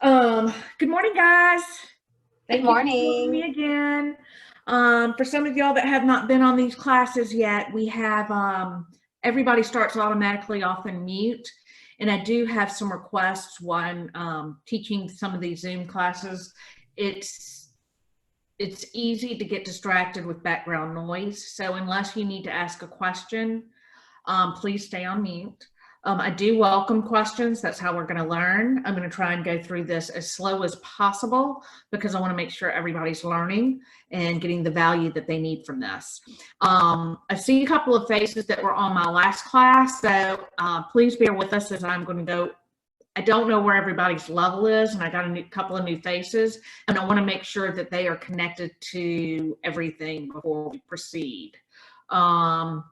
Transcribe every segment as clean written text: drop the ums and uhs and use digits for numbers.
Good morning, guys. Good Thank you for joining me morning. again. For some of y'all that have not been on these classes yet, we have everybody starts automatically off in mute. And I do have some requests when teaching some of these Zoom classes. It's easy to get distracted with background noise. So unless you need to ask a question, please stay on mute. I do welcome questions. That's how we're going to learn. I'm going to try and go through this as slow as possible because I want to make sure everybody's learning and getting the value that they need from this. I see a couple of faces that were on my last class, so please bear with us as I'm going to go. I don't know where everybody's level is, and I got a couple of new faces, and I want to make sure that they are connected to everything before we proceed. So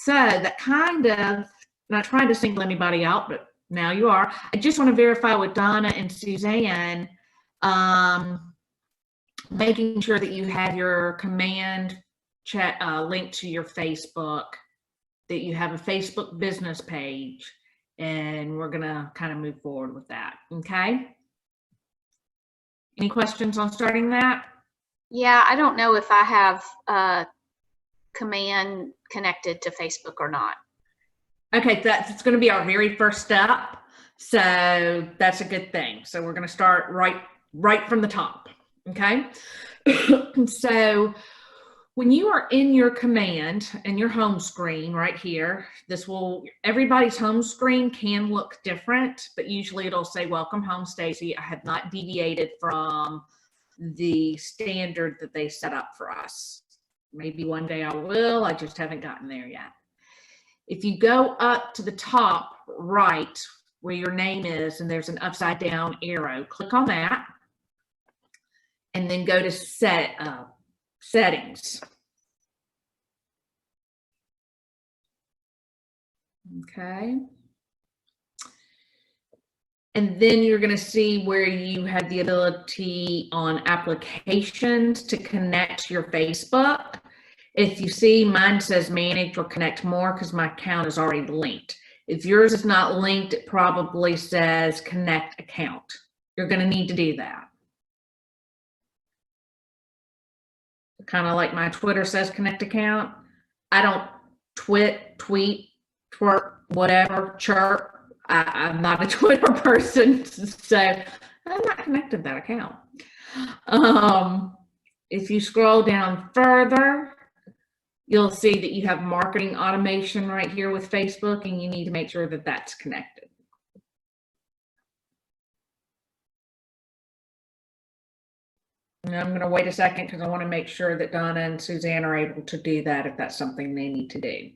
that kind of, not trying to single anybody out, but now you are. I just want to verify with Donna and Suzanne, making sure that you have your command chat linked to your Facebook, that you have a Facebook business page, and we're going to kind of move forward with that. Okay. Any questions on starting that? Yeah, I don't know if I have command connected to Facebook or not. Okay, that's going to be our very first step. So that's a good thing. So we're going to start right from the top. Okay. So when you are in your command and your home screen right here, everybody's home screen can look different, but usually it'll say, welcome home, Stacy. I have not deviated from the standard that they set up for us. Maybe one day I will, I just haven't gotten there yet. If you go up to the top right where your name is and there's an upside down arrow, click on that and then go to settings. Okay. And then you're going to see where you have the ability on applications to connect your Facebook. If you see, mine says manage or connect more because my account is already linked. If yours is not linked, it probably says connect account. You're going to need to do that. Kind of like my Twitter says connect account. I don't tweet, twerk, whatever, chirp. I'm not a Twitter person, so I'm not connected to that account. If you scroll down further, you'll see that you have marketing automation right here with Facebook, and you need to make sure that that's connected. And I'm going to wait a second because I want to make sure that Donna and Suzanne are able to do that if that's something they need to do.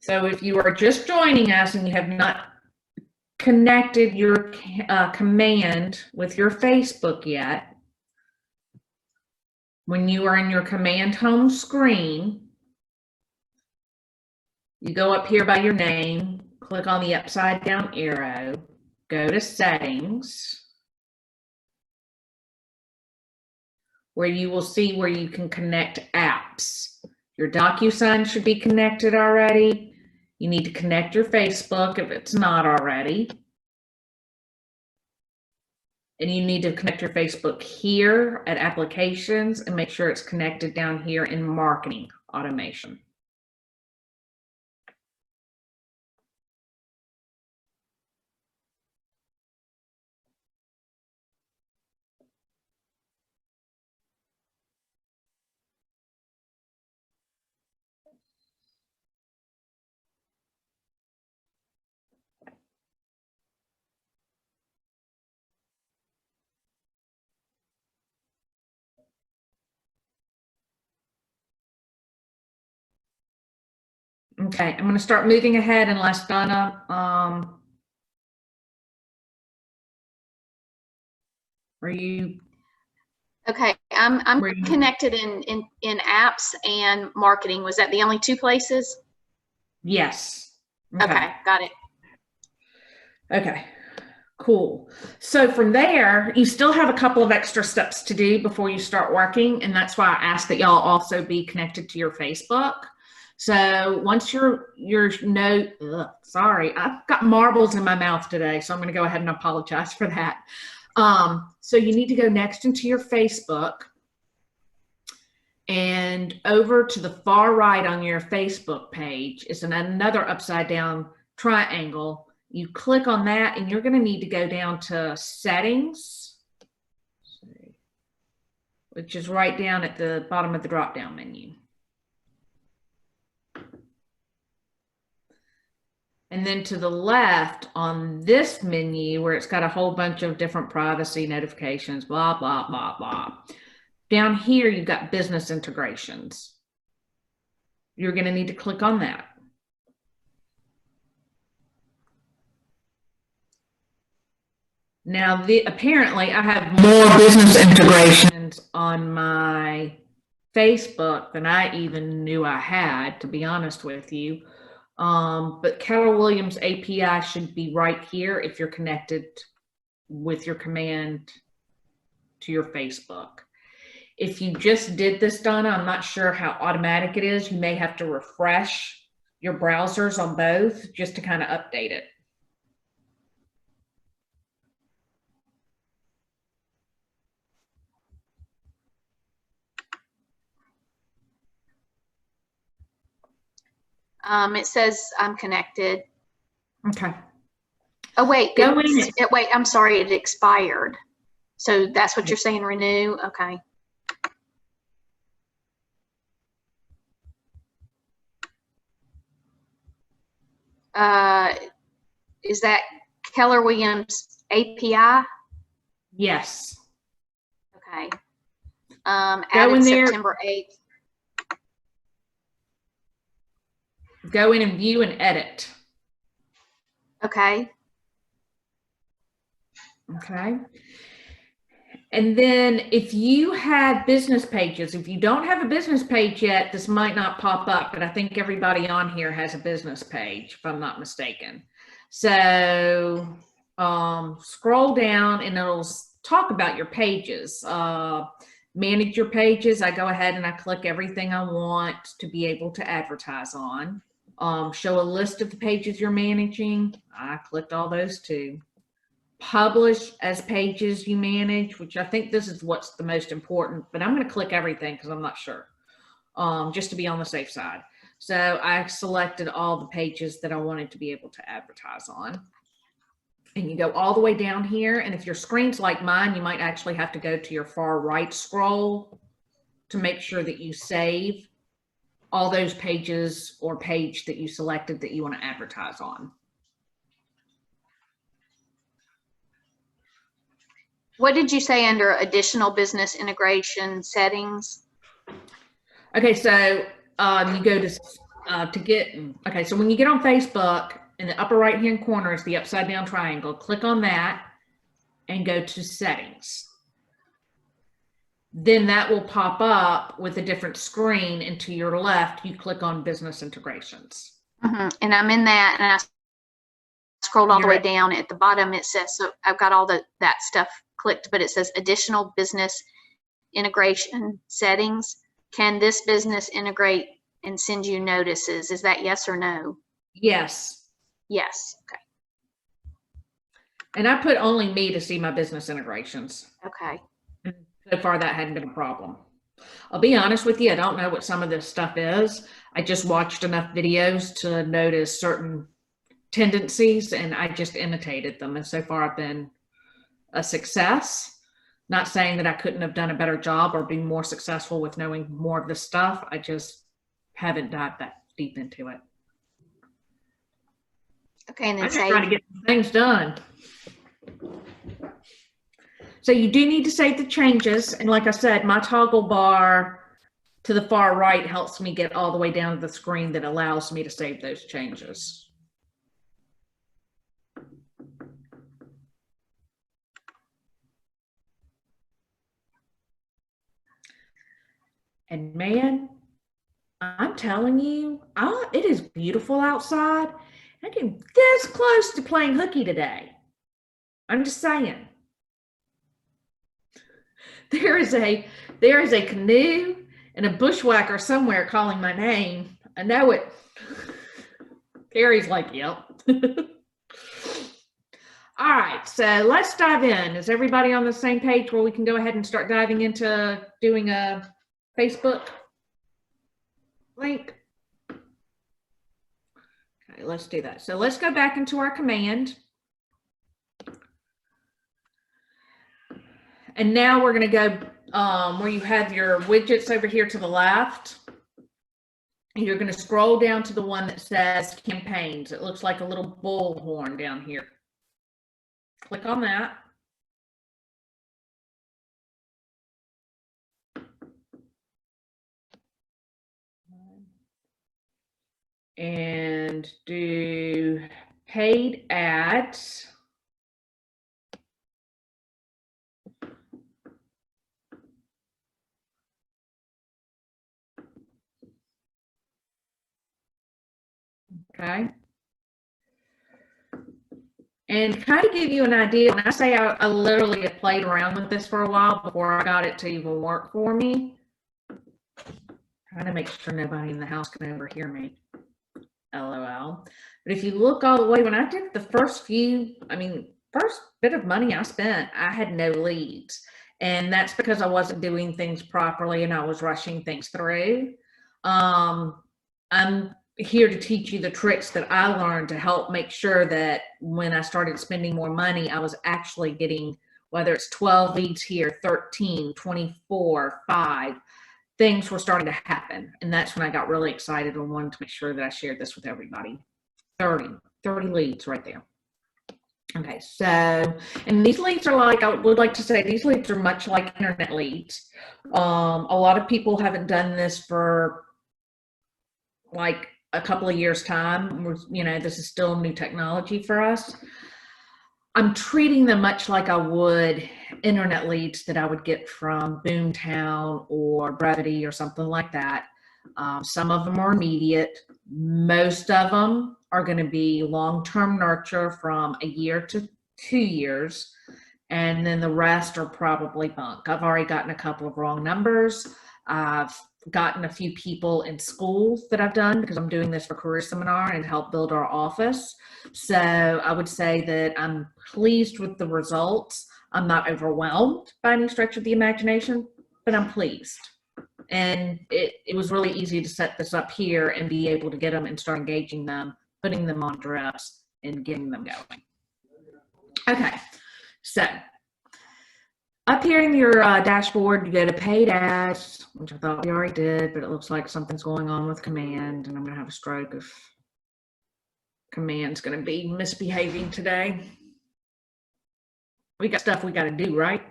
So if you are just joining us and you have not connected your command with your Facebook yet, when you are in your command home screen, you go up here by your name, click on the upside down arrow, go to settings, where you will see where you can connect apps. Your DocuSign should be connected already. You need to connect your Facebook if it's not already. And you need to connect your Facebook here at applications and make sure it's connected down here in marketing automation. Okay, I'm going to start moving ahead unless Donna, are you? Okay, I'm connected in apps and marketing. Was that the only two places? Yes. Okay, got it. Okay, cool. So from there, you still have a couple of extra steps to do before you start working, and that's why I asked that y'all also be connected to your Facebook. So once your note, sorry, I've got marbles in my mouth today, so I'm going to go ahead and apologize for that. So you need to go next into your Facebook and over to the far right on your Facebook page is another upside down triangle. You click on that and you're going to need to go down to settings, which is right down at the bottom of the drop down menu. And then to the left on this menu where it's got a whole bunch of different privacy notifications, blah, blah, blah, blah. Down here, you've got business integrations. You're going to need to click on that. Now, apparently, I have more business integrations on my Facebook than I even knew I had, to be honest with you. But Keller Williams API should be right here if you're connected with your command to your Facebook. If you just did this, Donna, I'm not sure how automatic it is. You may have to refresh your browsers on both just to kind of update it. It says I'm connected. Okay. Oh, wait. Go in. Wait, I'm sorry. It expired. So that's what you're saying, renew? Okay. Is that Keller Williams API? Yes. Okay. Go added in there. September 8th. Go in and view and edit. Okay. Okay. And then if you have business pages, if you don't have a business page yet, this might not pop up, but I think everybody on here has a business page, if I'm not mistaken. So scroll down and it'll talk about your pages. Manage your pages. I go ahead and I click everything I want to be able to advertise on. Show a list of the pages you're managing. I clicked all those too. Publish as pages you manage, which I think this is what's the most important, but I'm going to click everything because I'm not sure, just to be on the safe side. So I selected all the pages that I wanted to be able to advertise on. And you go all the way down here. And if your screen's like mine, you might actually have to go to your far right scroll to make sure that you save all those pages or page that you selected that you want to advertise on. What did you say under additional business integration settings? Okay, so you go to get, okay, so when you get on Facebook, in the upper right hand corner is the upside down triangle. Click on that and go to settings. Then that will pop up with a different screen, and to your left, you click on business integrations. And I'm in that, and I scrolled all the way down. At the bottom, it says, so I've got all that stuff clicked, but it says additional business integration settings. Can this business integrate and send you notices? Is that yes or no? Yes. Yes. Okay. And I put only me to see my business integrations. Okay. And so far, that hadn't been a problem. I'll be honest with you, I don't know what some of this stuff is. I just watched enough videos to notice certain tendencies, and I just imitated them. And so far, I've been a success. Not saying that I couldn't have done a better job or be more successful with knowing more of this stuff. I just haven't dived that deep into it. Okay, and then I'm just trying to get things done. So you do need to save the changes. And like I said, my toggle bar to the far right helps me get all the way down to the screen that allows me to save those changes. And man, I'm telling you, it is beautiful outside. I came this close to playing hooky today. I'm just saying. There is a canoe and a bushwhacker somewhere calling my name. I know it. Carrie's like, yep. All right, so let's dive in. Is everybody on the same page where we can go ahead and start diving into doing a Facebook link? Okay, let's do that. So let's go back into our command. And now we're going to go where you have your widgets over here to the left. And you're going to scroll down to the one that says campaigns. It looks like a little bullhorn down here. Click on that. And do paid ads. Okay. And kind of give you an idea, when I say I literally have played around with this for a while before I got it to even work for me. Trying to make sure nobody in the house can overhear me. LOL. But if you look all the way, when I did the first bit of money I spent, I had no leads. And that's because I wasn't doing things properly and I was rushing things through. I'm here to teach you the tricks that I learned to help make sure that when I started spending more money, I was actually getting, whether it's 12 leads here, 13, 24, 5, things were starting to happen. And that's when I got really excited and wanted to make sure that I shared this with everybody. 30 leads right there. Okay, so, and these leads are like, I would like to say, these leads are much like internet leads. A lot of people haven't done this for like a couple of years' time. You know, this is still new technology for us. I'm treating them much like I would internet leads that I would get from Boomtown or Brevity or something like that. Some of them are immediate. Most of them are going to be long-term nurture from a year to 2 years. And then the rest are probably bunk. I've already gotten a couple of wrong numbers. I've gotten a few people in schools that I've done because I'm doing this for Career Seminar and help build our office. So I would say that I'm pleased with the results. I'm not overwhelmed by any stretch of the imagination, but I'm pleased. And it was really easy to set this up here and be able to get them and start engaging them, putting them on drafts and getting them going. Okay, so up here in your dashboard, you go to paid ads, which I thought we already did, but it looks like something's going on with command, and I'm going to have a stroke if command's going to be misbehaving today. We got stuff we got to do, right?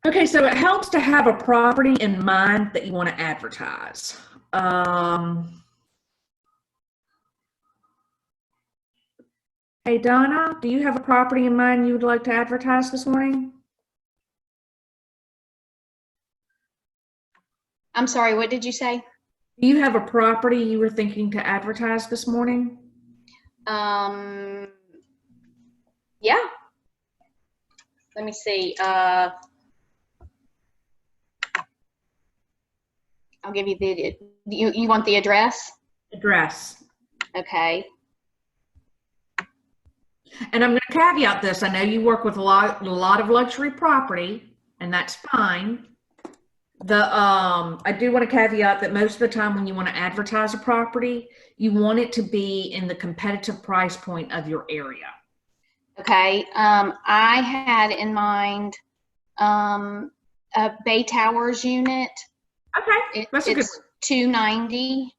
Okay, so it helps to have a property in mind that you want to advertise. Hey, Donna, do you have a property in mind you would like to advertise this morning? I'm sorry, what did you say? Do you have a property you were thinking to advertise this morning? Yeah. Let me see. I'll give you the, you want the address? Address. Okay. And I'm going to caveat this. I know you work with a lot of luxury property, and that's fine. I do want to caveat that most of the time when you want to advertise a property, you want it to be in the competitive price point of your area. Okay. I had in mind a Bay Towers unit. Okay, that's a good one. $290.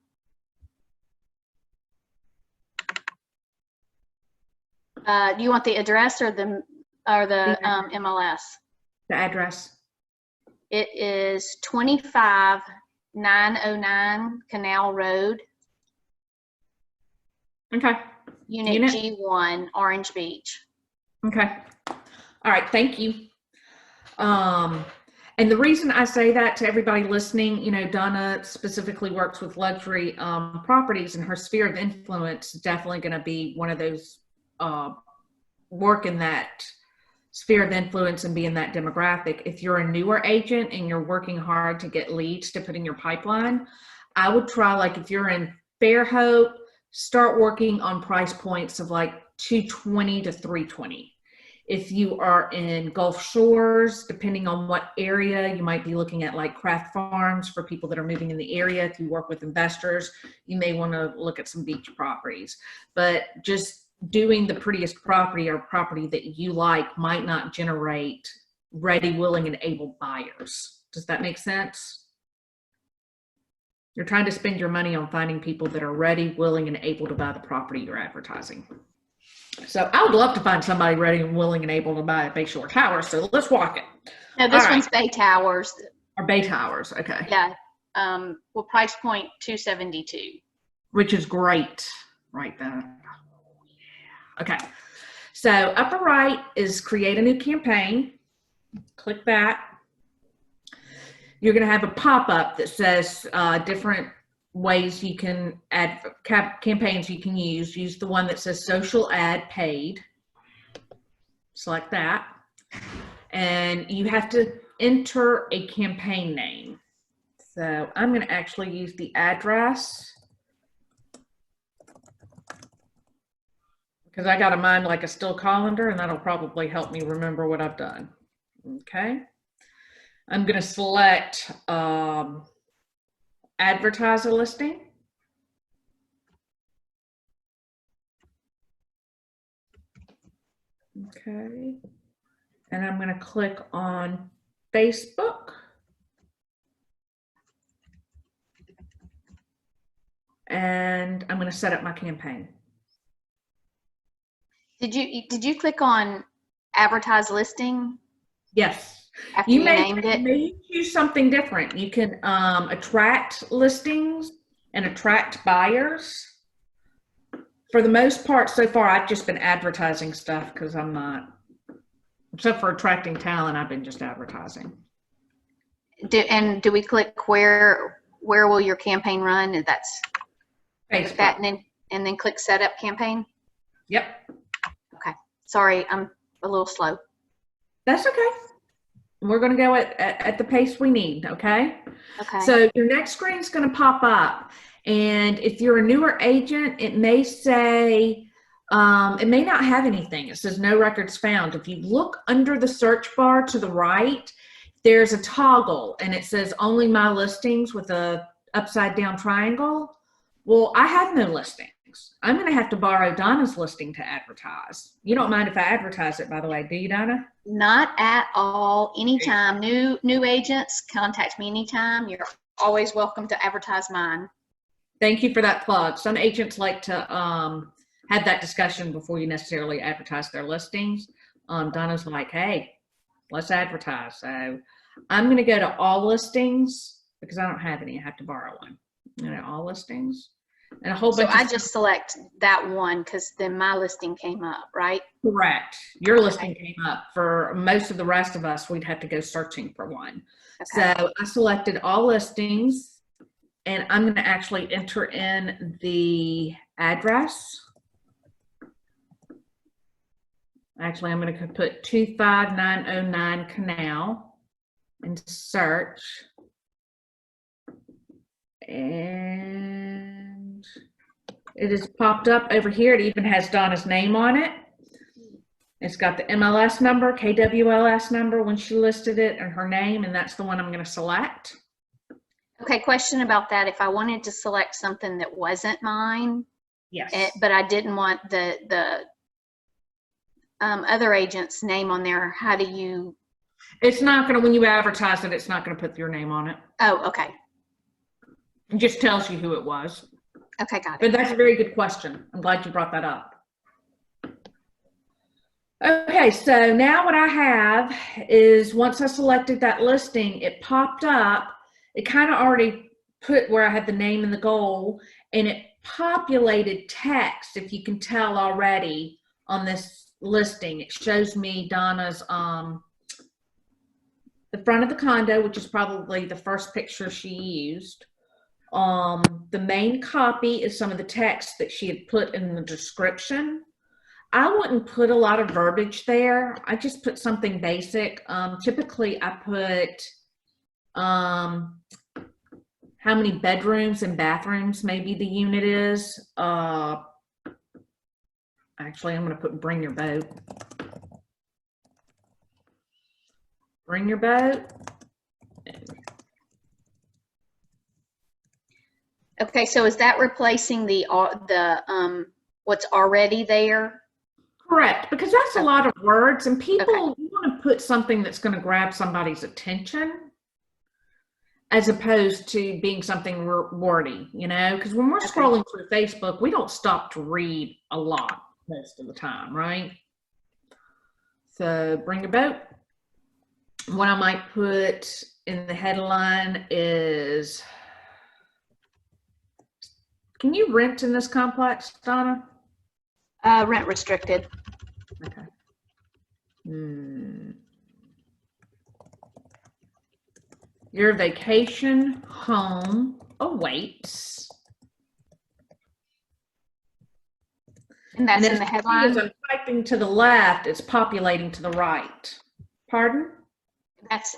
Do you want the address or the MLS? The address. It is 25909 Canal Road. Okay. Unit G1, Orange Beach. Okay. All right. Thank you. And the reason I say that to everybody listening, you know, Donna specifically works with luxury properties, and her sphere of influence is definitely going to be one of those work in that sphere of influence and be in that demographic. If you're a newer agent and you're working hard to get leads to put in your pipeline, I would try, like, if you're in Fairhope, start working on price points of like 220 to 320. If you are in Gulf Shores, depending on what area, you might be looking at like craft farms for people that are moving in the area. If you work with investors, you may want to look at some beach properties. But just doing the prettiest property or property that you like might not generate ready, willing, and able buyers. Does that make sense? You're trying to spend your money on finding people that are ready, willing, and able to buy the property you're advertising. So I would love to find somebody ready and willing and able to buy a Bayshore Tower. So let's walk it. No, this one's Bay Towers. Or Bay Towers, okay. Yeah. Well, price point 272. Which is great. Right there. Okay. So upper right is create a new campaign. Click that. You're going to have a pop-up that says different ways you can add campaigns you can use. Use the one that says social ad paid. Select that. And you have to enter a campaign name. So I'm going to actually use the address because I got a mind like a still colander, and that'll probably help me remember what I've done. Okay. I'm going to select advertise a listing. Okay. And I'm going to click on Facebook. And I'm going to set up my campaign. Did you click on advertise listing? Yes. After you named it? You may choose something different. You can attract listings and attract buyers. For the most part, so far, I've just been advertising stuff because I'm not, except for attracting talent, I've been just advertising. Do we click where will your campaign run? That's Facebook. That, and then click set up campaign? Yep. Okay. Sorry, I'm a little slow. That's okay. We're going to go at the pace we need, okay? Okay. So your next screen is going to pop up. And if you're a newer agent, it may say, it may not have anything. It says no records found. If you look under the search bar to the right, there's a toggle and it says only my listings with a upside down triangle. Well, I have no listings. I'm going to have to borrow Donna's listing to advertise. You don't mind if I advertise it, by the way, do you, Donna? Not at all. Anytime. New agents, contact me anytime. You're always welcome to advertise mine. Thank you for that plug. Some agents like to have that discussion before you necessarily advertise their listings. Donna's like, hey, let's advertise. So I'm going to go to all listings because I don't have any. I have to borrow one. All listings. And a whole bunch. So I just select that one because then my listing came up, right? Correct. Your listing came up. For most of the rest of us, we'd have to go searching for one. Okay. So I selected all listings, and I'm going to actually enter in the address. Actually, I'm going to put 25909 Canal and search. And it has popped up over here. It even has Donna's name on it. It's got the MLS number, KWLS number when she listed it, and her name, and that's the one I'm going to select. Okay, question about that. If I wanted to select something that wasn't mine, yes, but I didn't want the other agent's name on there, how do you? It's not going to, when you advertise it, it's not going to put your name on it. Oh, okay. It just tells you who it was. Okay, got it. But that's a very good question. I'm glad you brought that up. Okay, so now what I have is once I selected that listing, it popped up. It kind of already put where I had the name and the goal, and it populated text, if you can tell already, on this listing. It shows me Donna's, the front of the condo, which is probably the first picture she used. The main copy is some of the text that she had put in the description. I wouldn't put a lot of verbiage there. I just put something basic. Typically I put, how how many bedrooms and bathrooms maybe the unit is. Actually, I'm going to put bring your boat. Bring your boat. Okay, so is that replacing the what's already there? Correct, because that's a lot of words, and people Okay. you want to put something that's going to grab somebody's attention, as opposed to being something wordy, you know. Because when we're Okay. scrolling through Facebook, we don't stop to read a lot most of the time, right? So bring your boat. What I might put in the headline is, can you rent in this complex, Donna? Rent restricted. Okay. Your vacation home awaits. And that's And in the as headline? I'm typing to the left, it's populating to the right. Pardon?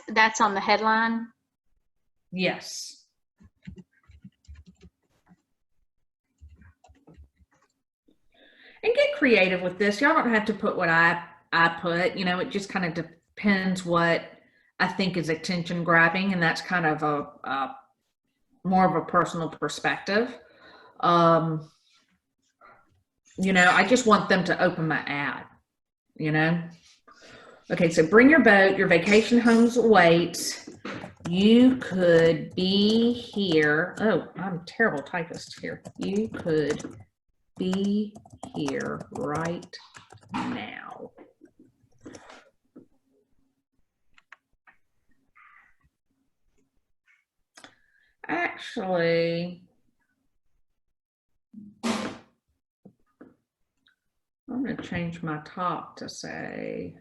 That's on the headline? Yes. And get creative with this. Y'all don't have to put what I put. You know, it just kind of depends what I think is attention grabbing, and that's kind of a more of a personal perspective. You know, I just want them to open my ad, you know? Okay, so bring your boat, your vacation homes awaits. You could be here. Oh, I'm a terrible typist here. You could be here right now. Actually, I'm going to change my top to say,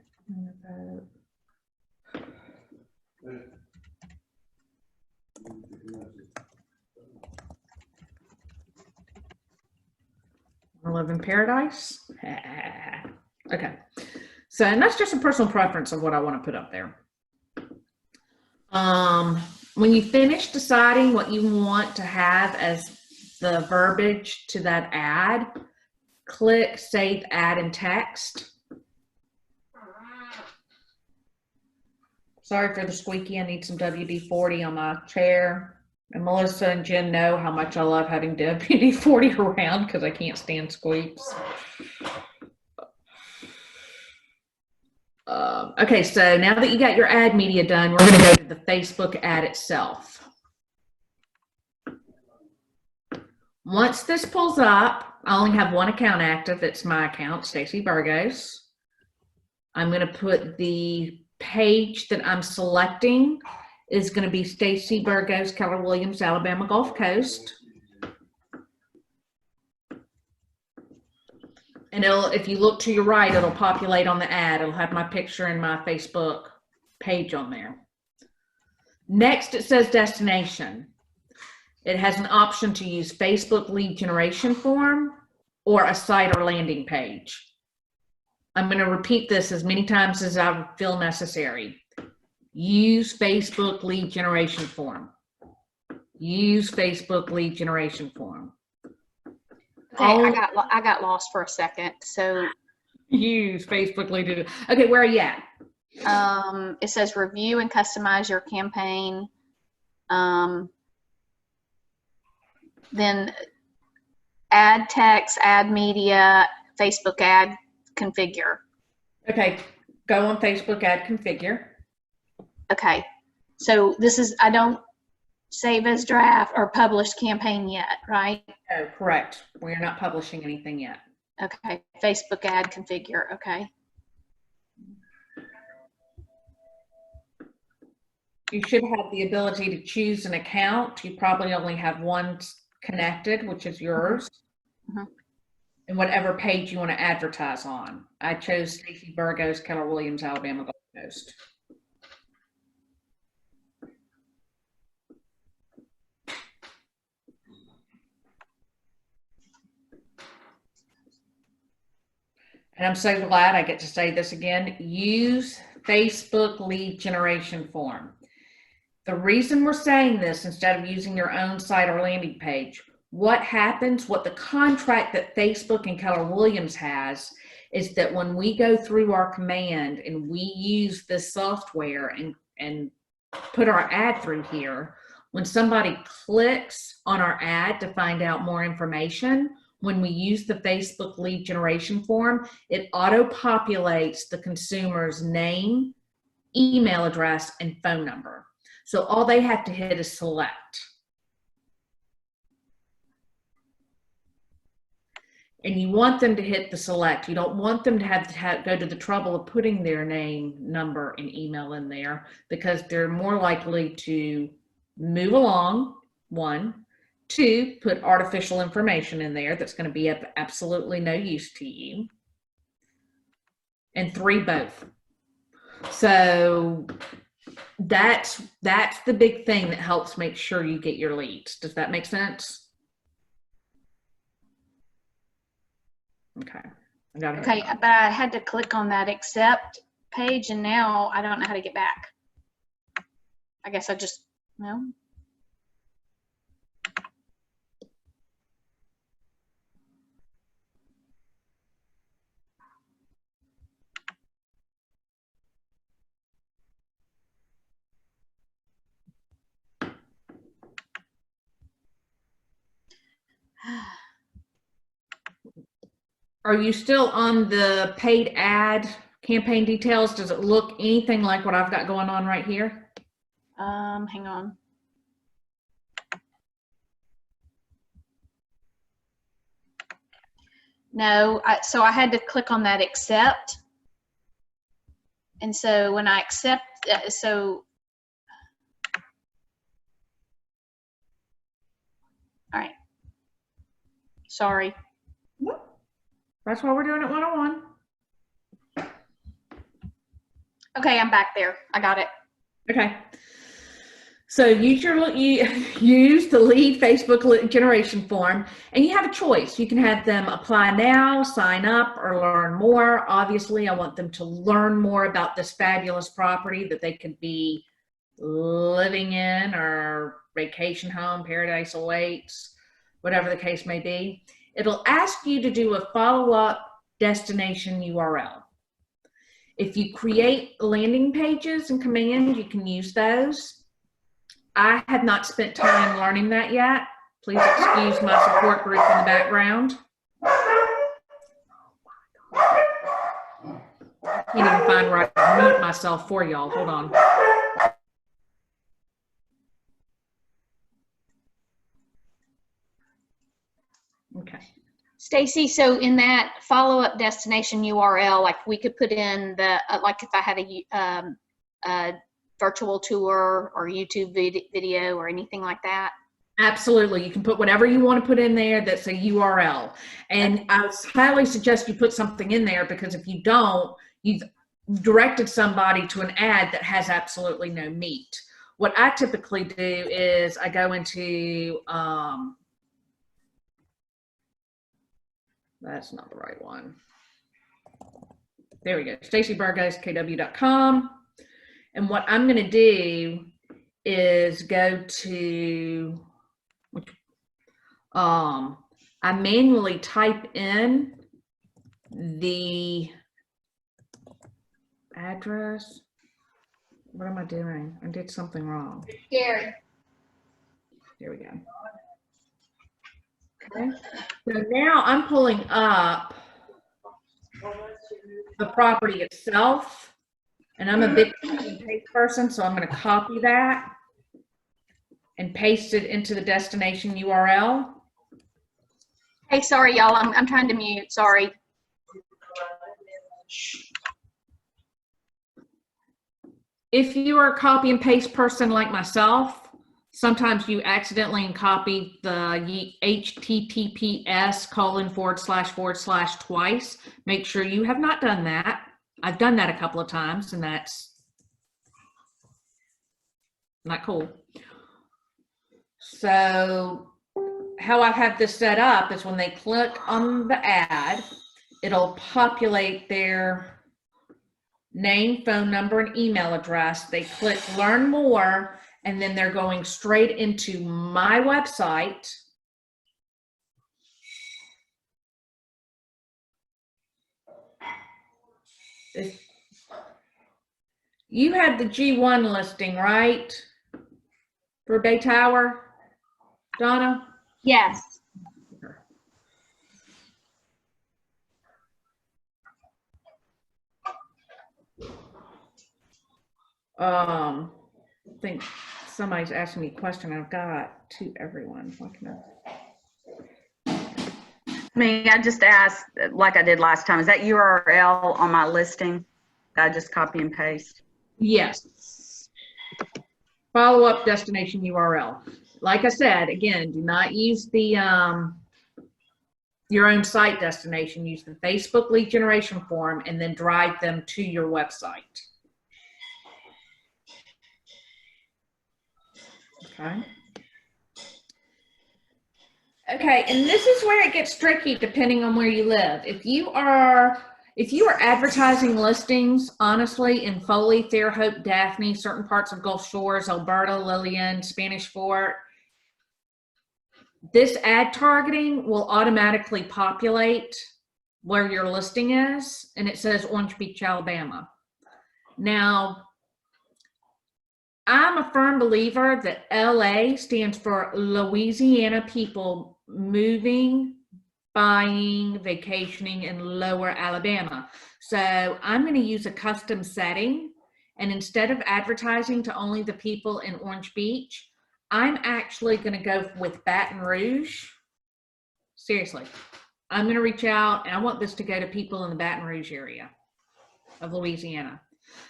I live in paradise. Okay. So, and that's just a personal preference of what I want to put up there. When you finish deciding what you want to have as the verbiage to that ad, click Save Ad in Text. Sorry for the squeaky. I need some WD-40 on my chair. And Melissa and Jen know how much I love having WD-40 around because I can't stand squeaks. Okay, so now that you got your ad media done, we're going to go to the Facebook ad itself. Once this pulls up, I only have one account active. It's my account, Stacy Burgos. I'm going to put the page that I'm selecting is going to be Stacy Burgos, Keller Williams, Alabama Gulf Coast. And it'll, if you look to your right, it'll populate on the ad. It'll have my picture and my Facebook page on there. Next, it says destination. It has an option to use Facebook lead generation form or a site or landing page. I'm going to repeat this as many times as I feel necessary. Use Facebook lead generation form. Use Facebook lead generation form. Okay, I got lost for a second. So use Facebook lead. Okay, where are you at? It says review and customize your campaign. Then add text, add media, Facebook ad configure. Okay, go on Facebook ad configure. Okay, so this is, I don't save as draft or published campaign yet, right? Oh, correct. We're not publishing anything yet. Okay, Facebook ad configure, okay. You should have the ability to choose an account. You probably only have one connected, which is yours. Mm-hmm. And whatever page you want to advertise on. I chose Stacy Burgos, Keller Williams, Alabama Gulf Coast. And I'm so glad I get to say this again. Use Facebook lead generation form. The reason we're saying this instead of using your own site or landing page, what happens, what the contract that Facebook and Keller Williams has is that when we go through our command and we use this software and put our ad through here, when somebody clicks on our ad to find out more information, when we use the Facebook lead generation form, it auto-populates the consumer's name, email address, and phone number. So all they have to hit is select. And you want them to hit the select. You don't want them to have to go to the trouble of putting their name, number, and email in there, because they're more likely to move along, 1. 2, put artificial information in there that's going to be of absolutely no use to you. And 3, both. So that's the big thing that helps make sure you get your leads. Does that make sense? Okay. I got it. Okay, but I had to click on that accept page, and now I don't know how to get back. I guess I just, no. Are you still on the paid ad campaign details? Does it look anything like what I've got going on right here? Hang on. No, so I had to click on that accept. And so when I accept, so, all right. Sorry. That's why we're doing it 101. Okay, I'm back there. I got it. Okay. So use the lead Facebook generation form, and you have a choice. You can have them apply now, sign up, or learn more. Obviously, I want them to learn more about this fabulous property that they could be living in, or vacation home, paradise awaits, whatever the case may be. It'll ask you to do a follow-up destination URL. If you create landing pages and commands, you can use those. I have not spent time learning that yet. Please excuse my support group in the background. I can't even find where I can mute myself for y'all. Hold on. Okay. Stacy, so in that follow-up destination URL, like we could put in the, like if I had a virtual tour or YouTube video or anything like that? Absolutely. You can put whatever you want to put in there that's a URL. And I highly suggest you put something in there, because if you don't, you've directed somebody to an ad that has absolutely no meat. What I typically do is I go into, that's not the right one. There we go. StacyBurgosKW.com. And what I'm going to do is go to, I manually type in the address. What am I doing? I did something wrong. Gary. There we go. Okay. So now I'm pulling up the property itself, and I'm a big copy and paste person, so I'm going to copy that and paste it into the destination URL. Hey, sorry, y'all. I'm trying to mute. Sorry. If you are a copy and paste person like myself, sometimes you accidentally copy the https:// twice. Make sure you have not done that. I've done that a couple of times, and that's not cool. So how I have this set up is when they click on the ad, it'll populate their name, phone number, and email address. They click learn more, and then they're going straight into my website. If you had the G1 listing, right? For Bay Tower, Donna? Yes. I think somebody's asking me a question. I've got to everyone. What can I just asked, like I did last time, is that URL on my listing? I just copy and paste. Yes. Follow-up destination URL. Like I said, again, do not use the your own site destination. Use the Facebook lead generation form and then drive them to your website. Okay. Okay, and this is where it gets tricky depending on where you live. If you are advertising listings, honestly, in Foley, Fairhope, Daphne, certain parts of Gulf Shores, Alberta, Lillian, Spanish Fort, this ad targeting will automatically populate where your listing is, and it says Orange Beach, Alabama. Now, I'm a firm believer that LA stands for Louisiana people moving, buying, vacationing in Lower Alabama. So I'm going to use a custom setting, and instead of advertising to only the people in Orange Beach, I'm actually going to go with Baton Rouge. Seriously, I'm going to reach out, and I want this to go to people in the Baton Rouge area of Louisiana,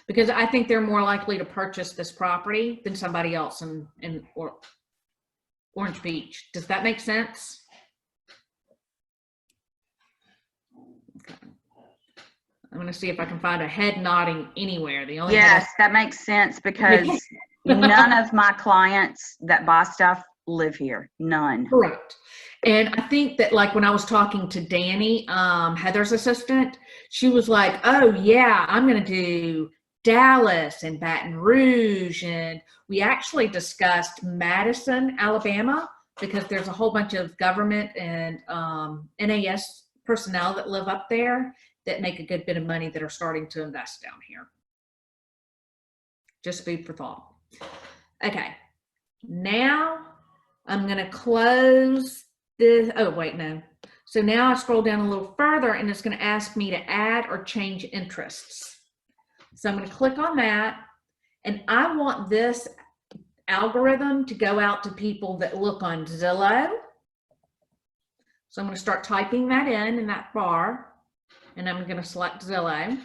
because I think they're more likely to purchase this property than somebody else in Orange Beach. Does that make sense? Okay. I'm going to see if I can find a head nodding anywhere. The only Yes, that makes sense, because none of my clients that buy stuff live here. None. Correct. And I think that, like, when I was talking to Danny, Heather's assistant, she was like, oh yeah, I'm going to do Dallas and Baton Rouge. And we actually discussed Madison, Alabama, because there's a whole bunch of government and NAS personnel that live up there that make a good bit of money that are starting to invest down here. Just food for thought. Okay, now I'm going to close this. Oh, wait, no. So now I scroll down a little further, and it's going to ask me to add or change interests. So I'm going to click on that, and I want this algorithm to go out to people that look on Zillow. So I'm going to start typing that in that bar, and I'm going to select Zillow.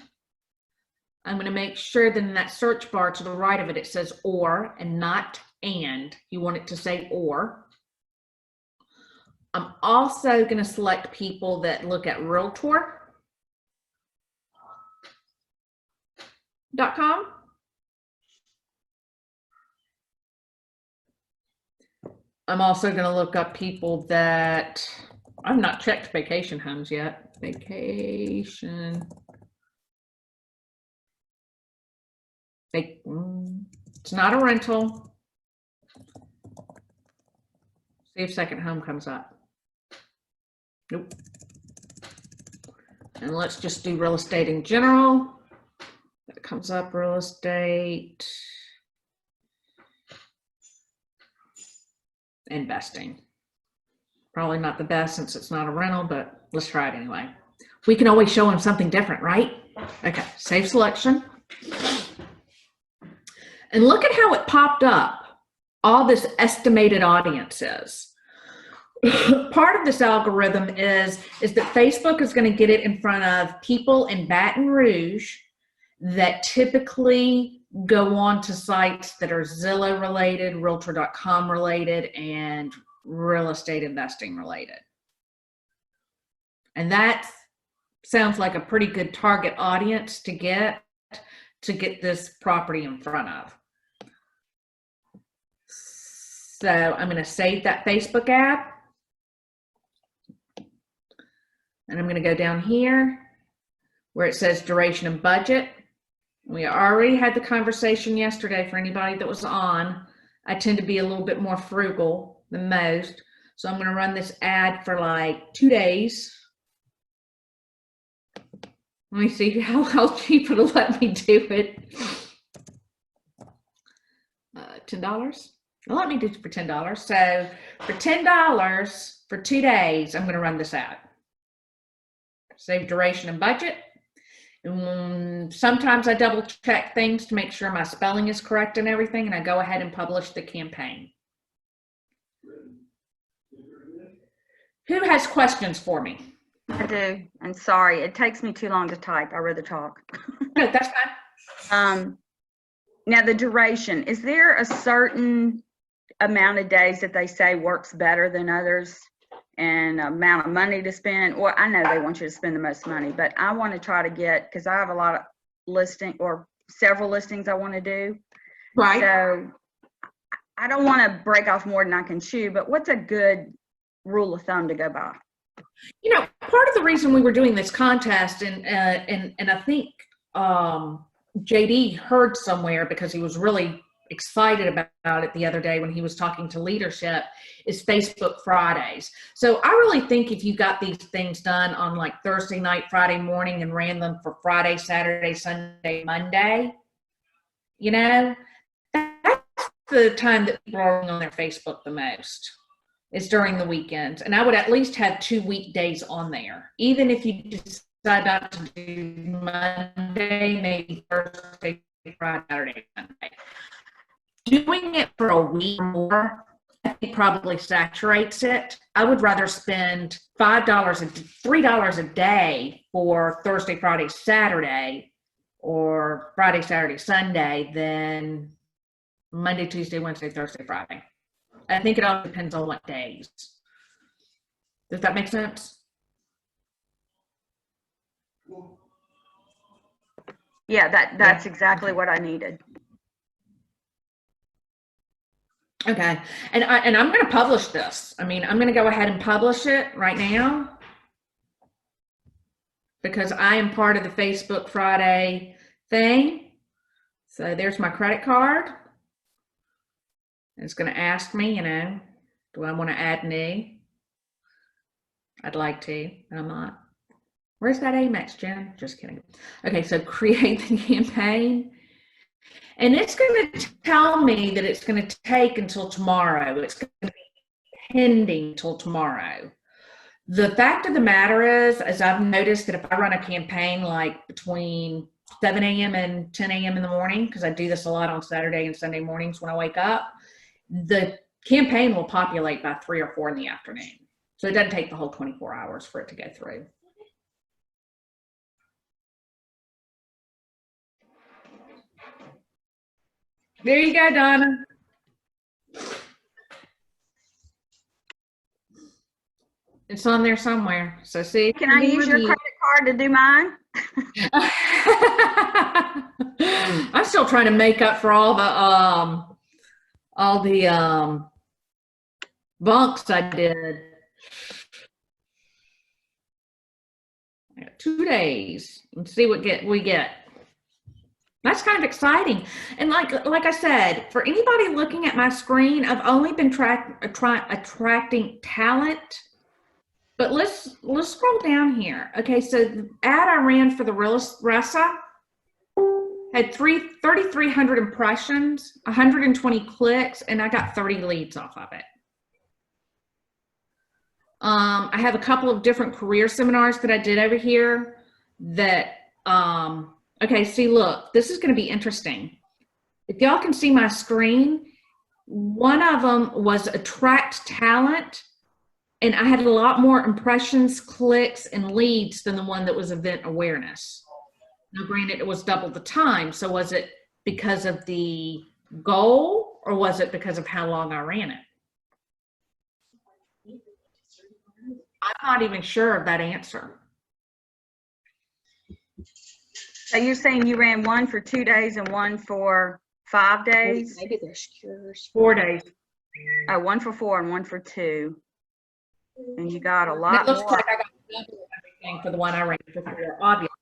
I'm going to make sure that in that search bar to the right of it, it says or and not and. You want it to say or. I'm also going to select people that look at Realtor.com. I'm also going to look up people that, I've not checked vacation homes yet. Vacation. It's not a rental. See if second home comes up. Nope. And let's just do real estate in general. That comes up, real estate. Investing. Probably not the best since it's not a rental, but let's try it anyway. We can always show them something different, right? Okay, save selection. And look at how it popped up. All this estimated audience is. Part of this algorithm is that Facebook is going to get it in front of people in Baton Rouge that typically go on to sites that are Zillow related, Realtor.com related, and real estate investing related. And that sounds like a pretty good target audience to get this property in front of. So I'm going to save that Facebook ad. And I'm going to go down here where it says duration and budget. We already had the conversation yesterday for anybody that was on I tend to be a little bit more frugal than most. So I'm going to run this ad for like 2 days. Let me see how cheap it'll let me do it. $10. It'll let me do it for $10. So for $10 for 2 days, I'm going to run this ad. Save duration and budget. And sometimes I double check things to make sure my spelling is correct and everything, and I go ahead and publish the campaign. Who has questions for me? I do. And sorry, it takes me too long to type. I rather talk. No, that's fine. Now the duration, is there a certain amount of days that they say works better than others, and amount of money to spend? Well, I know they want you to spend the most money, but I want to try to get, because I have a lot of listing or several listings I want to do. Right. So I don't want to break off more than I can chew, but what's a good rule of thumb to go by? You know, part of the reason we were doing this contest, and I think JD heard somewhere, because he was really excited about it the other day when he was talking to leadership, is Facebook Fridays. So I really think if you got these things done on like Thursday night, Friday morning, and ran them for Friday, Saturday, Sunday, Monday, you know, that's the time that people are on their Facebook the most. Is during the weekends. And I would at least have 2 weekdays on there. Even if you decide not to do Monday, maybe Thursday, Friday, Saturday, Sunday. Doing it for a week or more, I think probably saturates it. I would rather spend $3 a day for Thursday, Friday, Saturday, or Friday, Saturday, Sunday than Monday, Tuesday, Wednesday, Thursday, Friday. I think it all depends on what days. Does that make sense? Yeah, that's exactly what I needed. Okay, and I'm going to publish this. I mean, I'm going to go ahead and publish it right now, because I am part of the Facebook Friday thing. So there's my credit card. It's going to ask me, you know, do I want to add me? I'd like to, but I'm not. Where's that Amex, Jen? Just kidding. Okay, so create the campaign. And it's going to tell me that it's going to take until tomorrow. It's going to be pending till tomorrow. The fact of the matter is I've noticed that if I run a campaign like between 7 a.m. and 10 a.m. in the morning, because I do this a lot on Saturday and Sunday mornings when I wake up, the campaign will populate by 3 or 4 in the afternoon. So it doesn't take the whole 24 hours for it to go through. There you go, Donna. It's on there somewhere. So see. Can I use your credit card to do mine? I'm still trying to make up for all the bunks I did. I got 2 days. Let's see what we get. That's kind of exciting. And like I said, for anybody looking at my screen, I've only been attracting talent. But let's scroll down here. Okay, so the ad I ran for the Ressa had 3,300 impressions, 120 clicks, and I got 30 leads off of it. I have a couple of different career seminars that I did over here that, okay, see, look, this is going to be interesting. If y'all can see my screen, one of them was attract talent, and I had a lot more impressions, clicks, and leads than the one that was event awareness. Now, granted, it was double the time. So was it because of the goal, or was it because of how long I ran it? I'm not even sure of that answer. So you're saying you ran one for 2 days and one for 5 days? Maybe there's cures. 4 days. Oh, 1 for 4 and 1 for 2. And you got a And lot it looks more. like I got double everything for the one I ran for 4, obviously.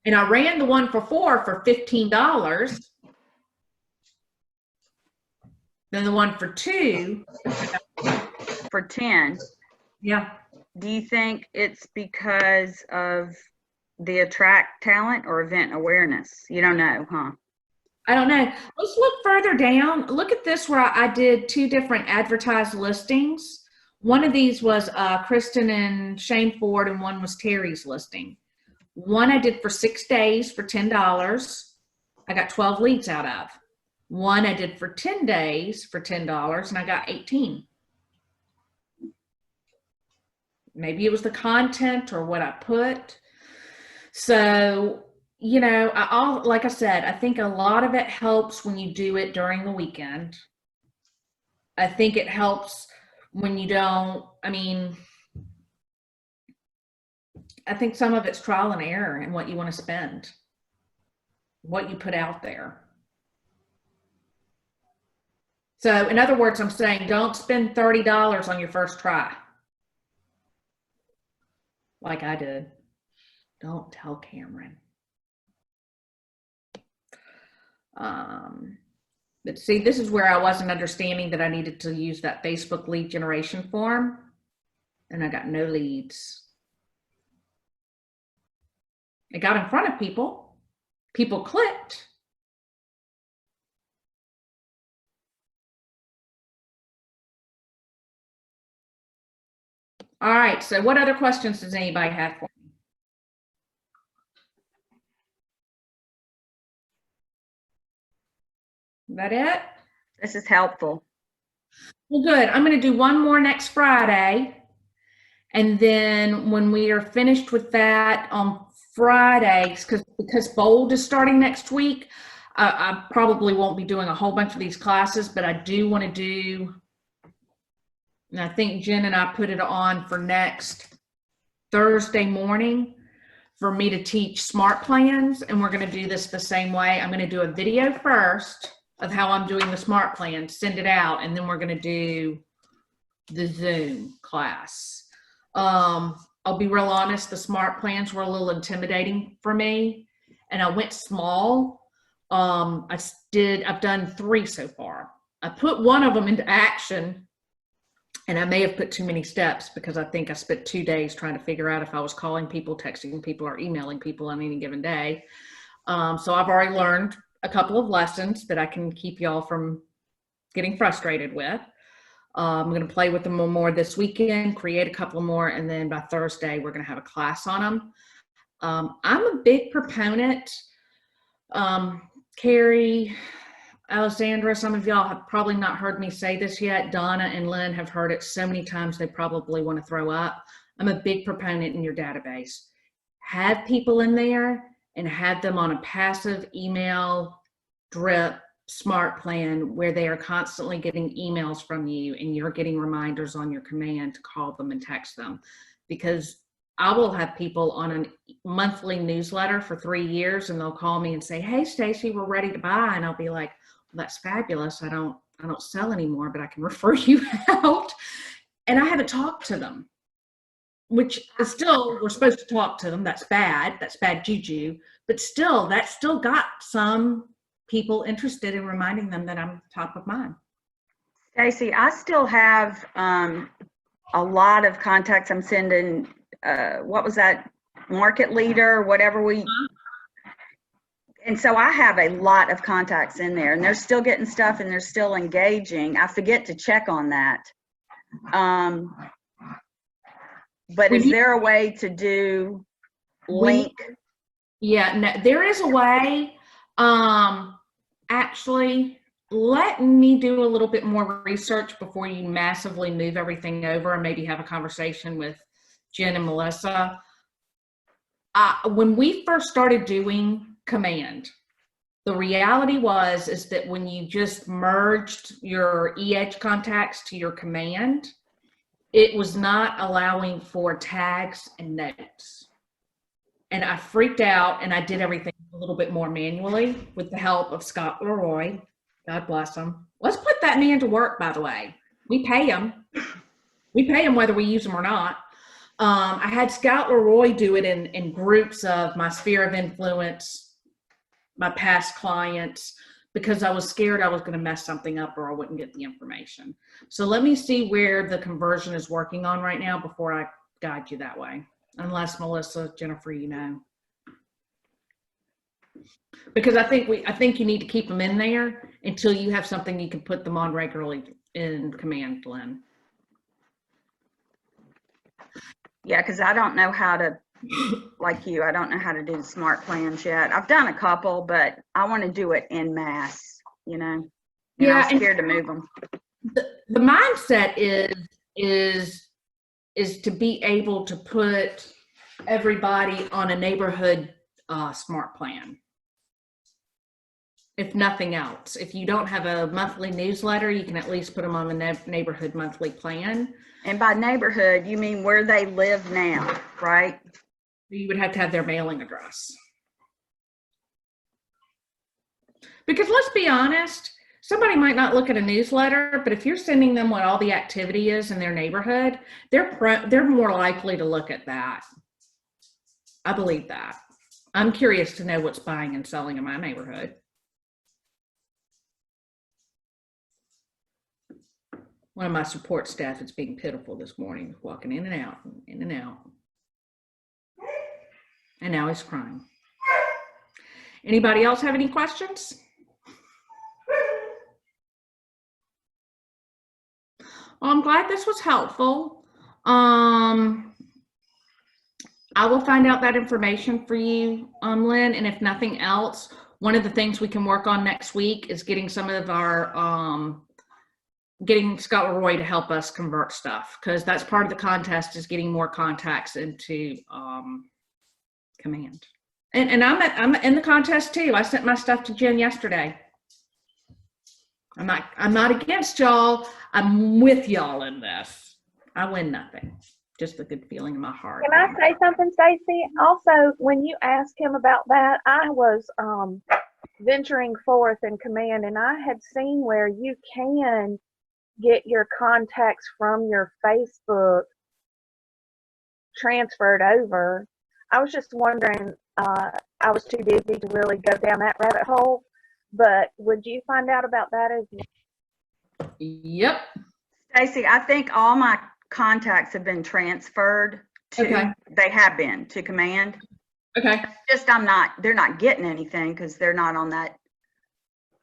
And I ran the one for 4 for $15. Then the one for 2, For 10, yeah. do you think it's because of the attract talent or event awareness? You don't know, huh? I don't know. Let's look further down. Look at this where I did 2 different advertised listings. One of these was Kristen and Shane Ford, and one was Terry's listing. One I did for 6 days for $10. I got 12 leads out of. One I did for 10 days for $10, and I got 18. Maybe it was the content or what I put. So, you know, like I said, I think a lot of it helps when you do it during the weekend. I think it helps when you don't, I mean, I think some of it's trial and error and what you want to spend, what you put out there. So in other words, I'm saying don't spend $30 on your first try. Like I did. Don't tell Cameron. But see, this is where I wasn't understanding that I needed to use that Facebook lead generation form, and I got no leads. It got in front of people. People clicked. All right, so what other questions does anybody have for me? Is that it? This is helpful. Well, good. I'm going to do one more next Friday. And then when we are finished with that on Fridays, because Bold is starting next week, I probably won't be doing a whole bunch of these classes, but I do want to do, and I think Jen and I put it on for next Thursday morning for me to teach smart plans. And we're going to do this the same way. I'm going to do a video first of how I'm doing the smart plan, send it out, and then we're going to do the Zoom class. I'll be real honest, the smart plans were a little intimidating for me, and I went small. I've done 3 so far. I put one of them into action, and I may have put too many steps because I think I spent 2 days trying to figure out if I was calling people, texting people, or emailing people on any given day. So I've already learned a couple of lessons that I can keep y'all from getting frustrated with. I'm going to play with them more this weekend, create a couple more, and then by Thursday, we're going to have a class on them. I'm a big proponent. Carrie, Alessandra, some of y'all have probably not heard me say this yet. Donna and Lynn have heard it so many times they probably want to throw up. I'm a big proponent in your database. Have people in there and have them on a passive email drip smart plan where they are constantly getting emails from you and you're getting reminders on your command to call them and text them. Because I will have people on a monthly newsletter for 3 years and they'll call me and say, hey, Stacy, we're ready to buy. And I'll be like, well, that's fabulous. I don't sell anymore, but I can refer you out. And I haven't talked to them, which is still, we're supposed to talk to them. That's bad. That's bad juju. But still, that's still got some people interested in reminding them that I'm top of mind. Stacy, I still have a lot of contacts I'm sending. What was that? Market leader, whatever we. And so I have a lot of contacts in there, and they're still getting stuff, and they're still engaging. I forget to check on that. But is there a way to do link? Yeah, no, there is a way. Actually, let me do a little bit more research before you massively move everything over and maybe have a conversation with Jen and Melissa. When we first started doing Command, the reality is that when you just merged your EH contacts to your Command, it was not allowing for tags and notes. And I freaked out and I did everything a little bit more manually with the help of Scott Leroy. God bless him. Let's put that man to work, by the way. We pay him. We pay him whether we use him or not. I had Scott Leroy do it in groups of my sphere of influence, my past clients, because I was scared I was going to mess something up or I wouldn't get the information. So let me see where the conversion is working on right now before I guide you that way. Unless Melissa, Jennifer, you know. Because I think you need to keep them in there until you have something you can put them on regularly in command, Lynn. Yeah, because I don't know how to, like you, I don't know how to do the smart plans yet. I've done a couple, but I want to do it en masse, you know? Yeah, I'm scared to move them. The mindset is to be able to put everybody on a neighborhood smart plan. If nothing else, if you don't have a monthly newsletter, you can at least put them on the neighborhood monthly plan. And by neighborhood, you mean where they live now, right? You would have to have their mailing address. Because let's be honest, somebody might not look at a newsletter, but if you're sending them what all the activity is in their neighborhood, they're more likely to look at that. I believe that. I'm curious to know what's buying and selling in my neighborhood. One of my support staff is being pitiful this morning, walking in and out, in and out. And now he's crying. Anybody else have any questions? Well, I'm glad this was helpful. I will find out that information for you, Lynn, and if nothing else, one of the things we can work on next week is getting some of our getting Scott Roy to help us convert stuff, because that's part of the contest, is getting more contacts into command. And I'm in the contest too. I sent my stuff to Jen yesterday. I'm not against y'all. I'm with y'all in this. I win nothing. Just a good feeling in my heart. Can I say something, Stacy? Also, when you asked him about that, I was venturing forth in command, and I had seen where you can get your contacts from your Facebook transferred over. I was just wondering, I was too busy to really go down that rabbit hole, but would you find out about that as well? Yep. Stacy, I think all my contacts have been transferred to, Okay. They have been to command. Okay. Just they're not getting anything because they're not on that.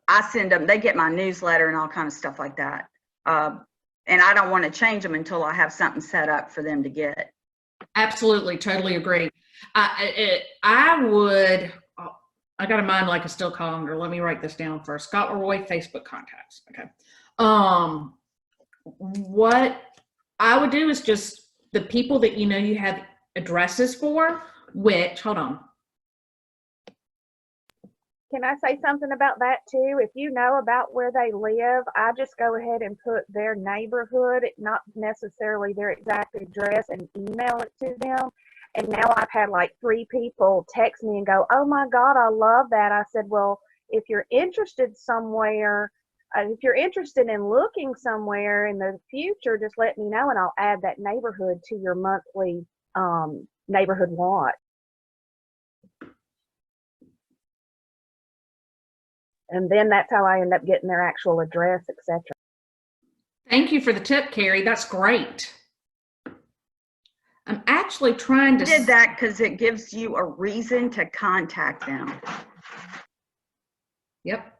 I send them, they get my newsletter and all kind of stuff like that. And I don't want to change them until I have something set up for them to get. Absolutely. Totally agree. I got a mind like a still calendar. Let me write this down first. Scott Roy, Facebook contacts. Okay. What I would do is just the people that you have addresses for, which, hold on. Can I say something about that too? If you know about where they live, I just go ahead and put their neighborhood, not necessarily their exact address, and email it to them. And now I've had like 3 people text me and go, "Oh my God, I love that." I said, well, if you're interested somewhere, if you're interested in looking somewhere in the future, just let me know and I'll add that neighborhood to your monthly neighborhood watch. And then that's how I end up getting their actual address, etc. Thank you for the tip, Carrie. That's great. I'm actually trying to. I did that because it gives you a reason to contact them. Yep.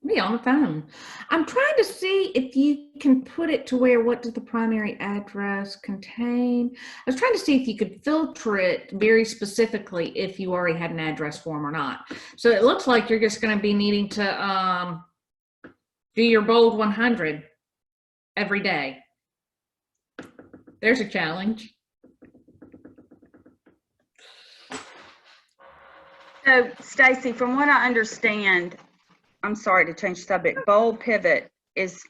Me on the phone. I'm trying to see if you can put it to where, what does the primary address contain? I was trying to see if you could filter it very specifically if you already had an address form or not. So it looks like you're just going to be needing to do your bold 100 every day. There's a challenge. So, Stacy, from what I understand, I'm sorry to change the subject, bold pivot is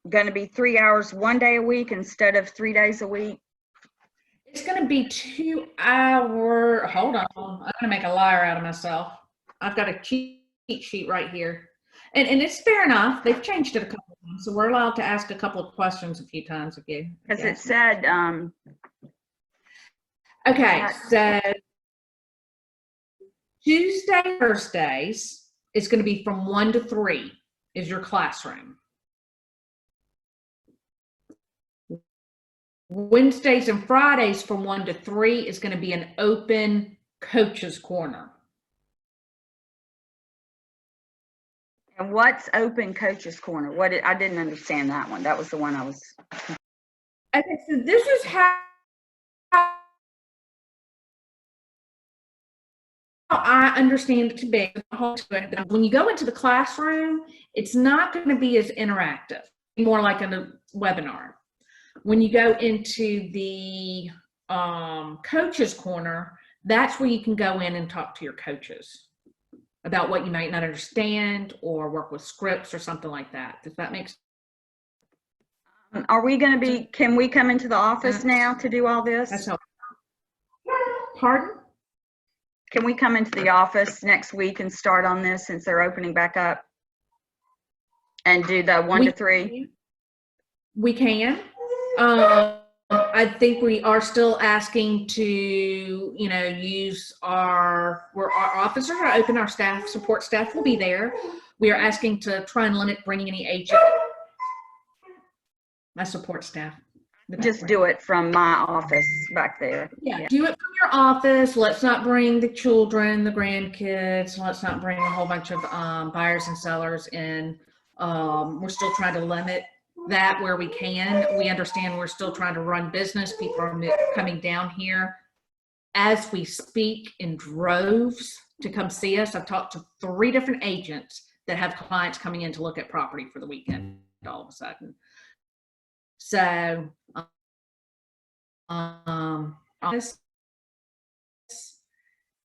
going to be 3 hours 1 day a week instead of 3 days a week? It's going to be 2 hour. Hold on. I'm going to make a liar out of myself. I've got a cheat sheet right here. And it's fair enough. They've changed it a couple of times. So we're allowed to ask a couple of questions a few times if you. Because it said. Okay. So Tuesday, Thursdays is going to be from 1 to 3 is your classroom. Wednesdays and Fridays from 1 to 3 is going to be an open coach's corner. And what's open coach's corner? I didn't understand that one. That was the one I was. Okay, so this is how I understand it to be. When you go into the classroom, it's not going to be as interactive, more like a webinar. When you go into the coaches corner, that's where you can go in and talk to your coaches about what you might not understand or work with scripts or something like that. Does that make sense? Are we going to be, can we come into the office now to do all this? That's all. Pardon? Can we come into the office next week and start on this since they're opening back up? And do the 1 to 3? We can. I think we are still asking to, use our officers are open, our staff, support staff will be there. We are asking to try and limit bringing any agent. My support staff. Just do it from my office back there. Yeah, do it from your office. Let's not bring the children, the grandkids. Let's not bring a whole bunch of buyers and sellers in. We're still trying to limit that where we can. We understand we're still trying to run business. People are coming down here as we speak in droves to come see us. I've talked to 3 different agents that have clients coming in to look at property for the weekend all of a sudden. So,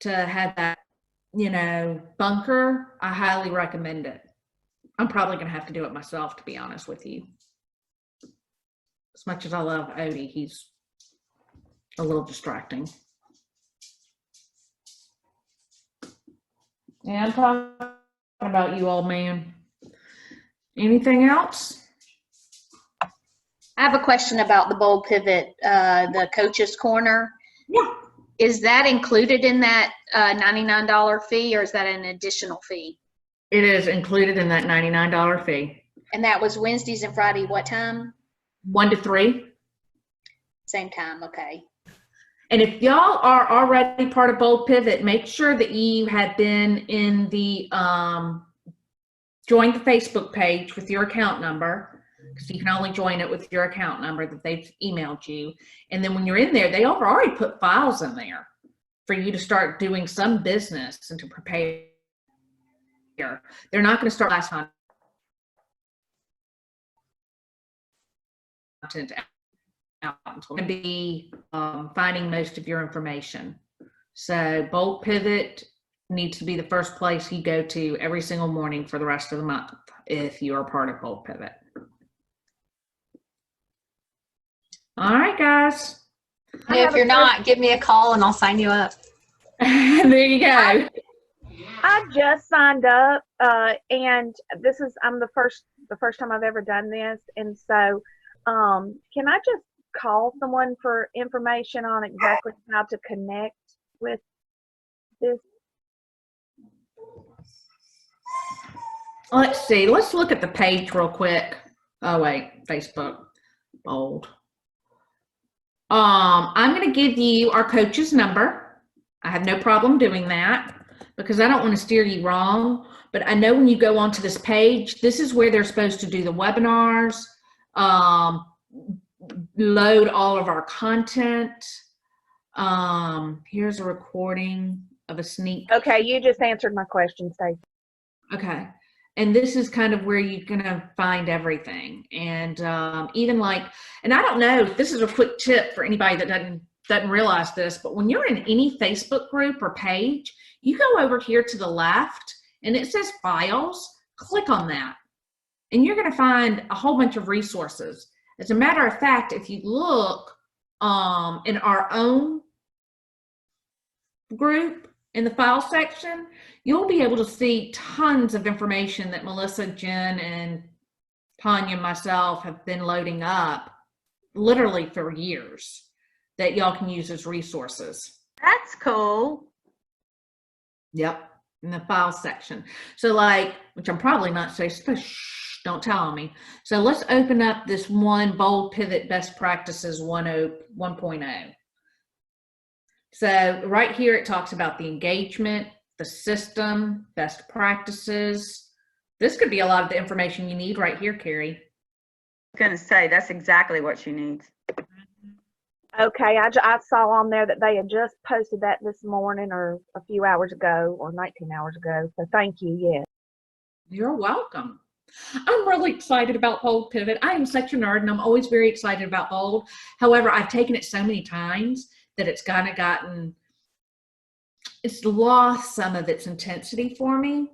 to have that, bunker, I highly recommend it. I'm probably going to have to do it myself, to be honest with you. As much as I love Odie, he's a little distracting. Yeah, I'm talking about you, old man. Anything else? I have a question about the bold pivot, the coach's corner. Yeah. Is that included in that $99 fee, or is that an additional fee? It is included in that $99 fee. And that was Wednesdays and Friday, what time? 1 to 3. Same time, okay. And if y'all are already part of Bold Pivot, make sure that you have been in the, join the Facebook page with your account number, because you can only join it with your account number that they've emailed you. And then when you're in there, they have already put files in there for you to start doing some business and to prepare. They're not going to start last time. Content out until going to be finding most of your information. So Bold Pivot needs to be the first place you go to every single morning for the rest of the month if you are part of Bold Pivot. All right, guys. If you're not, give me a call and I'll sign you up. There you go. I just signed up, and I'm the first time I've ever done this, and so can I just call someone for information on exactly how to connect with this? Let's see. Let's look at the page real quick. Oh wait, Facebook. Bold. I'm going to give you our coach's number. I have no problem doing that because I don't want to steer you wrong. But I know when you go onto this page, this is where they're supposed to do the webinars, load all of our content. Here's a recording of a sneak. Okay, you just answered my question, Stacy. Okay. And this is kind of where you're going to find everything. And even like, and I don't know, this is a quick tip for anybody that doesn't realize this, but when you're in any Facebook group or page, you go over here to the left and it says files, click on that. And you're going to find a whole bunch of resources. As a matter of fact, if you look in our own group, in the file section, you'll be able to see tons of information that Melissa, Jen, and Tanya and myself have been loading up literally for years that y'all can use as resources. That's cool. Yep. in the file section. So like, which I'm probably not supposed to, shh, don't tell on me. So let's open up this one bold pivot best practices 1.0. So right here, it talks about the engagement, the system, best practices. This could be a lot of the information you need right here, Carrie. I was gonna say, that's exactly what she needs. Okay, I saw on there that they had just posted that this morning or a few hours ago or 19 hours ago. So thank you. Yes. You're welcome. I'm really excited about Bold Pivot. I am such a nerd and I'm always very excited about Bold. However, I've taken it so many times that it's kind of gotten, it's lost some of its intensity for me.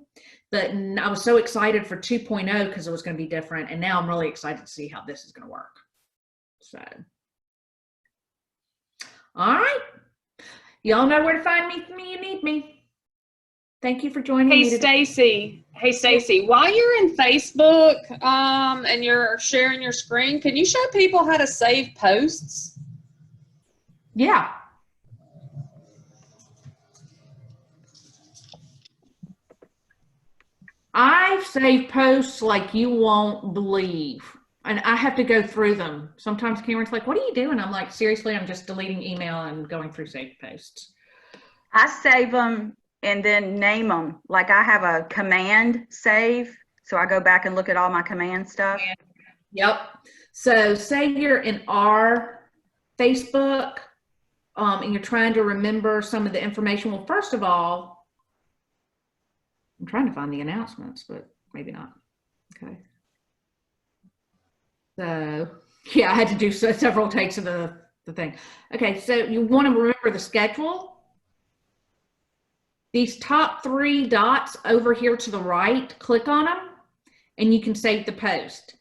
But I was so excited for 2.0 because it was going to be different. And now I'm really excited to see how this is going to work. So, all right. Y'all know where to find me if you need me. Thank you for joining me today. Stacy. Hey, Stacy, while you're in Facebook and you're sharing your screen, can you show people how to save posts? Yeah. I've saved posts like you won't believe. And I have to go through them. Sometimes Cameron's like, what are you doing? I'm like, seriously, I'm just deleting email and going through saved posts. I save them and then name them. Like I have a command save. So I go back and look at all my command stuff. Yep. So say you're in our Facebook and you're trying to remember some of the information. Well, first of all, I'm trying to find the announcements, but maybe not. Okay. So yeah, I had to do several takes of the thing. Okay, so you want to remember the schedule. These top 3 dots over here to the right, click on them and you can save the post.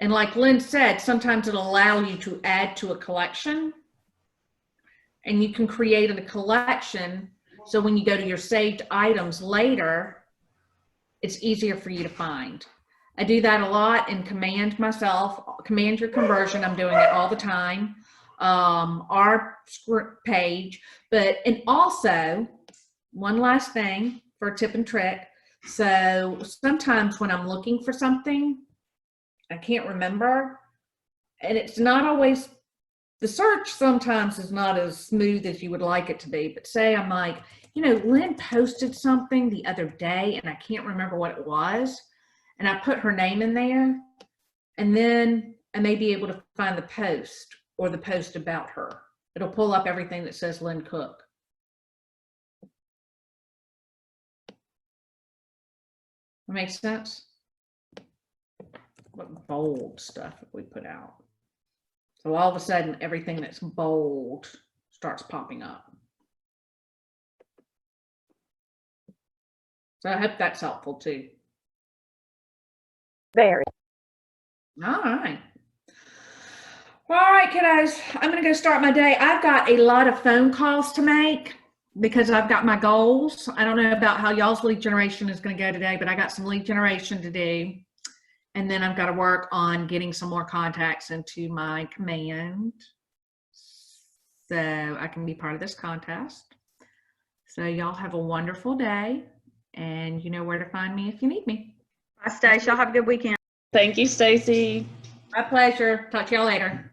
And like Lynn said, sometimes it'll allow you to add to a collection and you can create a collection. So when you go to your saved items later, it's easier for you to find. I do that a lot in Command myself, Command Your Conversion. I'm doing it all the time. Our script page, and also one last thing for a tip and trick. So sometimes when I'm looking for something, I can't remember, and it's not always, the search sometimes is not as smooth as you would like it to be. But say I'm like, you know, Lynn posted something the other day and I can't remember what it was. And I put her name in there, and then I may be able to find the post or the post about her. It'll pull up everything that says Lynn Cook. That makes sense? What bold stuff we put out. So all of a sudden, everything that's bold starts popping up. So I hope that's helpful too. Very. All right. All right, kiddos, I'm going to go start my day. I've got a lot of phone calls to make because I've got my goals. I don't know about how y'all's lead generation is going to go today, but I got some lead generation to do. And then I've got to work on getting some more contacts into my command so I can be part of this contest. So y'all have a wonderful day, and you know where to find me if you need me. Bye, Stace. Y'all have a good weekend. Thank you, Stacy. My pleasure. Talk to y'all later.